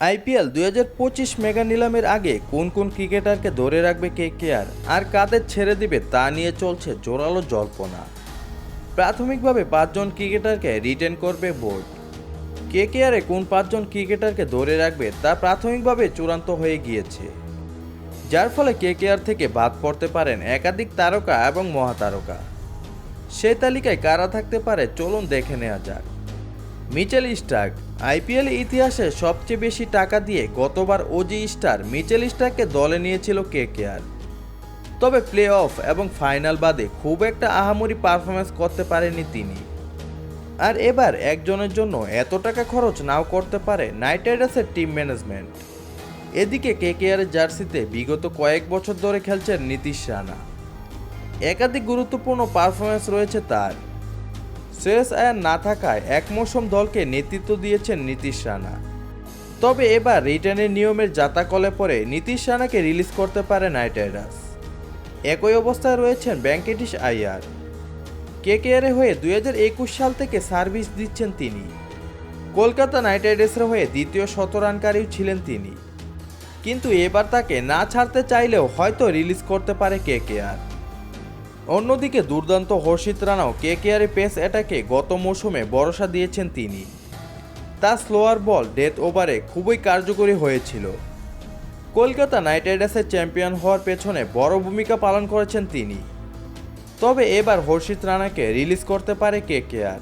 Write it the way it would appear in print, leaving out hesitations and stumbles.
IPL 2025 mega নিলামের আগে কোন কোন ক্রিকেটারকে ধরে রাখবে কেকেআর আর কাদের ছেড়ে দিবে তা নিয়ে চলছে জোরালো জল্পনা। প্রাথমিকভাবে 5 জন ক্রিকেটারকে রিটেন করবে বোর্ড। কেকেআরে কোন 5 জন ক্রিকেটারকে ধরে রাখবে তা প্রাথমিকভাবে চূড়ান্ত হয়ে গিয়েছে, যার ফলে কেকেআর থেকে বাদ পড়তে পারেন একাধিক তারকা এবং মহাতারকা। সেই তালিকায় কারা থাকতে পারে চলুন দেখে নেওয়া যাক। Mitchell Starc. আইপিএল ইতিহাসে সবচেয়ে বেশি টাকা দিয়ে গতবার ওজি স্টার মিচেল স্টার্ককে দলে নিয়েছিল কেকেআর। তবে প্লে অফ এবং ফাইনাল বাদে খুব একটা আহামরি পারফরমেন্স করতে পারেনি তিনি। আর এবার একজনের জন্য এত টাকা খরচ নাও করতে পারে নাইট রাইডার্সের টিম ম্যানেজমেন্ট। এদিকে কেকেআরের জার্সিতে বিগত কয়েক বছর ধরে খেলছেন নীতিশ রানা। একাধিক গুরুত্বপূর্ণ পারফরমেন্স রয়েছে তার। শ্রেয়স আয়ার না থাকায় এক মৌসুম দলকে নেতৃত্ব দিয়েছেন নীতিশ রানা। তবে এবার রিটার্নের নিয়মের জাতাকলে পরে নীতিশ রানাকে রিলিজ করতে পারে নাইট রাইডার্স। একই অবস্থায় রয়েছেন ভেঙ্কটেশ আইয়ার। কেকেআরের হয়ে 2021 সাল থেকে সার্ভিস দিচ্ছেন তিনি। কলকাতা নাইট রাইডার্সের হয়ে দ্বিতীয় শতরানকারীও ছিলেন তিনি। কিন্তু এবার তাকে না ছাড়তে চাইলেও হয়তো রিলিজ করতে পারে কেকেআর। অন্যদিকে দুর্দান্ত হর্ষিত রানাও কেকেআরের পেস অ্যাটাকে গত মৌসুমে ভরসা দিয়েছেন তিনি। তার স্লোয়ার বল ডেথ ওভারে খুবই কার্যকরী হয়েছিল। কলকাতা নাইট রাইডার্সের চ্যাম্পিয়ন হওয়ার পেছনে বড় ভূমিকা পালন করেছেন তিনি। তবে এবার হর্ষিত রানাকে রিলিজ করতে পারে কেকেআর।